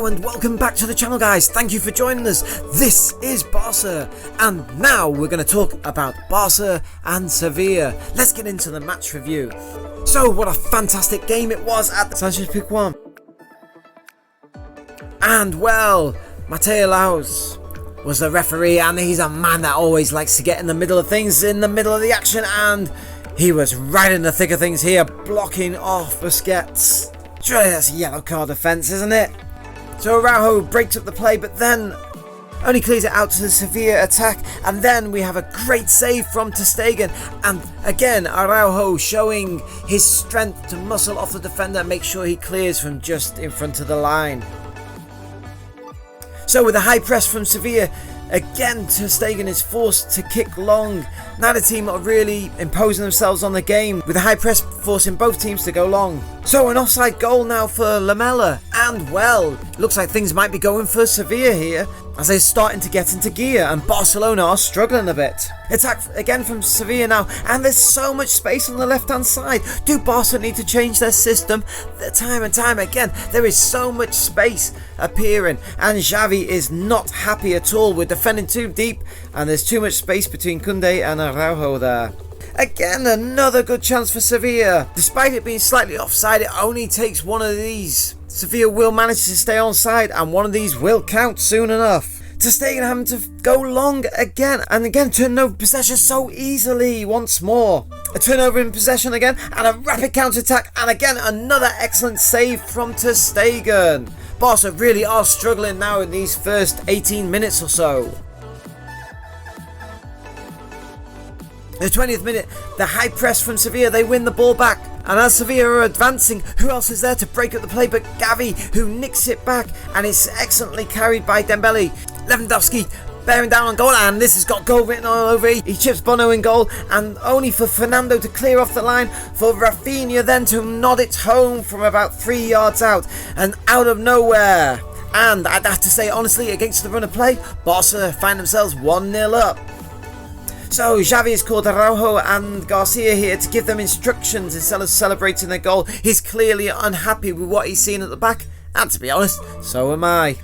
Hello and welcome back to the channel, guys. Thank you for joining us. This is Barca, and now we're going to talk about Barca and Sevilla. Let's get into the match review. So, what a fantastic game it was at the Sánchez Pizjuán. And well, Mateo Laos was the referee, and he's a man that always likes to get in the middle of things, in the middle of the action, and he was right in the thick of things here, blocking off Busquets. Surely that's a yellow card offence, isn't it? So Araujo breaks up the play, but then only clears it out to the Sevilla attack, and then we have a great save from ter Stegen, and again Araujo showing his strength to muscle off the defender, make sure he clears from just in front of the line. So with a high press from Sevilla, again ter Stegen is forced to kick long. Now the team are really imposing themselves on the game, with a high press forcing both teams to go long. So an offside goal now for Lamela, and well, looks like things might be going for Sevilla here, as they're starting to get into gear, and Barcelona are struggling a bit. Attack again from Sevilla now, and there's so much space on the left hand side. Do Barca need to change their system? Time and time again, there is so much space appearing, and Xavi is not happy at all. We're defending too deep, and there's too much space between Koundé and Araujo there. Again, another good chance for Sevilla. Despite it being slightly offside, it only takes one of these. Sevilla will manage to stay onside, and one of these will count soon enough. ter Stegen having to go long again, and again turn over possession so easily once more. A turnover in possession again, and a rapid counter-attack, and again another excellent save from ter Stegen. Barca really are struggling now in these first 18 minutes or so. In the 20th minute, the high press from Sevilla, they win the ball back. And as Sevilla are advancing, who else is there to break up the play but Gavi, who nicks it back, and it's excellently carried by Dembele. Lewandowski bearing down on goal, and this has got goal written all over it. He chips Bono in goal, and only for Fernando to clear off the line, for Rafinha then to nod it home from about 3 yards out, and out of nowhere. And I'd have to say, honestly, against the run of play, Barca find themselves 1-0 up. So Xavi has called Araujo and Garcia here to give them instructions instead of celebrating their goal. He's clearly unhappy with what he's seen at the back, and to be honest, so am I.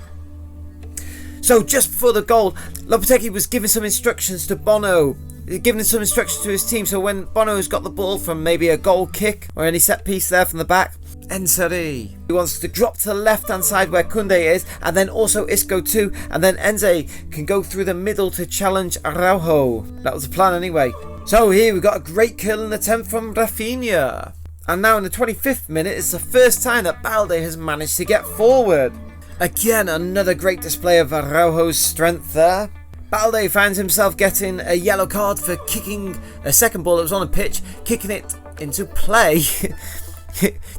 So just before the goal, Lopetegui was giving some instructions to Bono, giving some instructions to his team, so when Bono's got the ball from maybe a goal kick or any set piece there from the back, Ensari, he wants to drop to the left hand side where Koundé is, and then also Isco too, and then Enze can go through the middle to challenge Araujo. That was the plan anyway. So here we got a great killing attempt from Rafinha. And now in the 25th minute, it's the first time that Balde has managed to get forward. Again, another great display of Araujo's strength there. Balde finds himself getting a yellow card for kicking a second ball that was on a pitch, kicking it into play.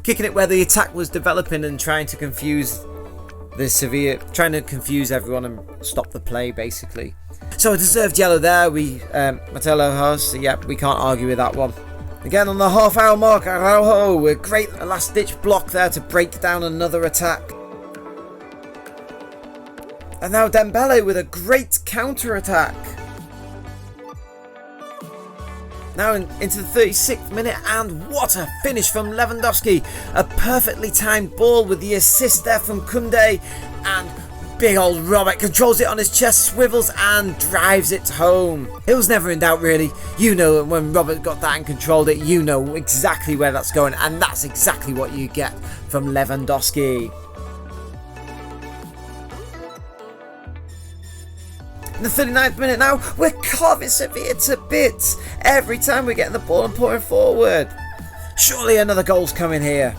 Kicking it where the attack was developing and trying to confuse the Sevilla, trying to confuse everyone and stop the play basically. So a deserved yellow there. Mateo Laos, yep, we can't argue with that one. Again on the half hour mark, Araujo with a great last ditch block there to break down another attack. And now Dembele with a great counter attack. Now into the 36th minute, and what a finish from Lewandowski. A perfectly timed ball with the assist there from Koundé, and big old Robert controls it on his chest, swivels and drives it home. It was never in doubt really. You know when Robert got that and controlled it, you know exactly where that's going, and that's exactly what you get from Lewandowski. In the 39th minute now, we're carving Sevilla to bits every time we're getting the ball and pouring forward. Surely another goal's coming here.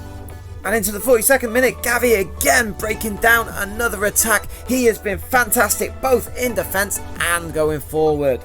And into the 42nd minute, Gavi again breaking down another attack. He has been fantastic both in defence and going forward.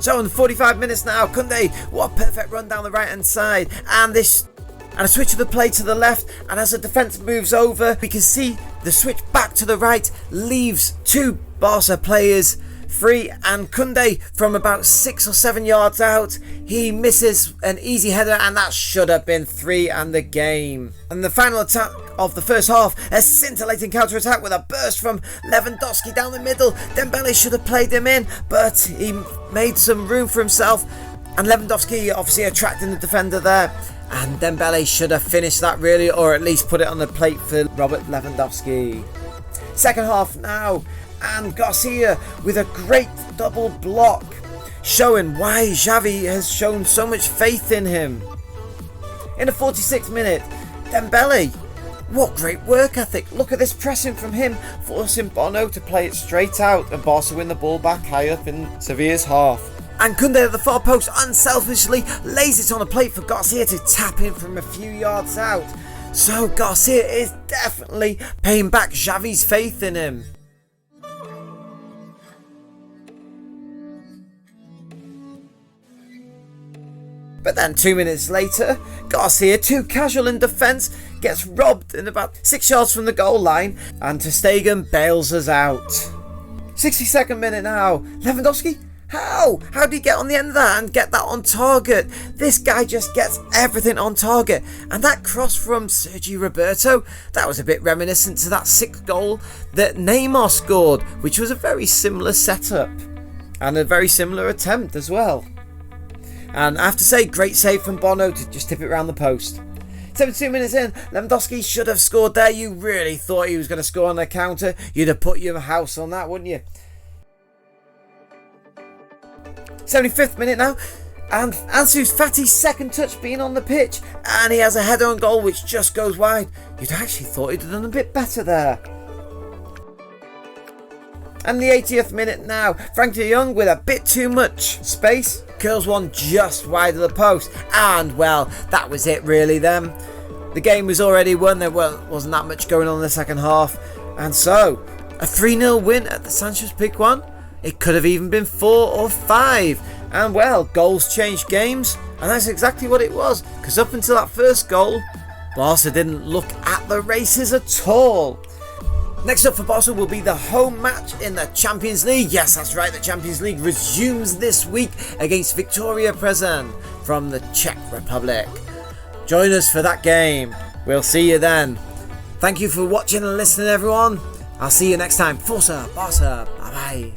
So in the 45 minutes now, Koundé, what a perfect run down the right hand side, and a switch of the play to the left, and as the defence moves over, we can see the switch back to the right leaves two Barca players free, and Koundé from about 6 or 7 yards out, he misses an easy header, and that should have been 3 and the game. And the final attack of the first half, a scintillating counter-attack with a burst from Lewandowski down the middle. Dembele should have played him in, but he made some room for himself, and Lewandowski obviously attracting the defender there. And Dembele should have finished that really, or at least put it on the plate for Robert Lewandowski. Second half now, and Garcia with a great double block, showing why Xavi has shown so much faith in him. In the 46th minute, Dembele. What great work ethic. Look at this pressing from him, forcing Bono to play it straight out, and Barca win the ball back high up in Sevilla's half. And Koundé at the far post unselfishly lays it on a plate for Garcia to tap in from a few yards out. So Garcia is definitely paying back Xavi's faith in him. But then 2 minutes later, Garcia, too casual in defence, gets robbed in about 6 yards from the goal line, and ter Stegen bails us out. 62nd minute now, Lewandowski? How did he get on the end of that and get that on target? This guy just gets everything on target. And that cross from Sergi Roberto, that was a bit reminiscent to that 6th goal that Neymar scored, which was a very similar setup and a very similar attempt as well. And I have to say, great save from Bono to just tip it around the post. 72 minutes in, Lewandowski should have scored there. You really thought he was going to score on the counter. You'd have put your house on that, wouldn't you? 75th minute now, and Ansu Fati's second touch being on the pitch, and he has a header on goal which just goes wide. You'd actually thought he'd have done a bit better there. And the 80th minute now, Frank de Jong with a bit too much space curls one just wide of the post, and well, that was it really then. The game was already won, there wasn't that much going on in the second half, and so a 3-0 win at the Sánchez Pizjuán. It could have even been 4 or 5, and well, goals change games, and that's exactly what it was, because up until that first goal, Barca didn't look at the races at all. Next up for Barca will be the home match in the Champions League. Yes, that's right, the Champions League resumes this week against Viktoria Plzeň from the Czech Republic. Join us for that game. We'll see you then. Thank you for watching and listening, everyone. I'll see you next time. Forza Barca. Bye bye.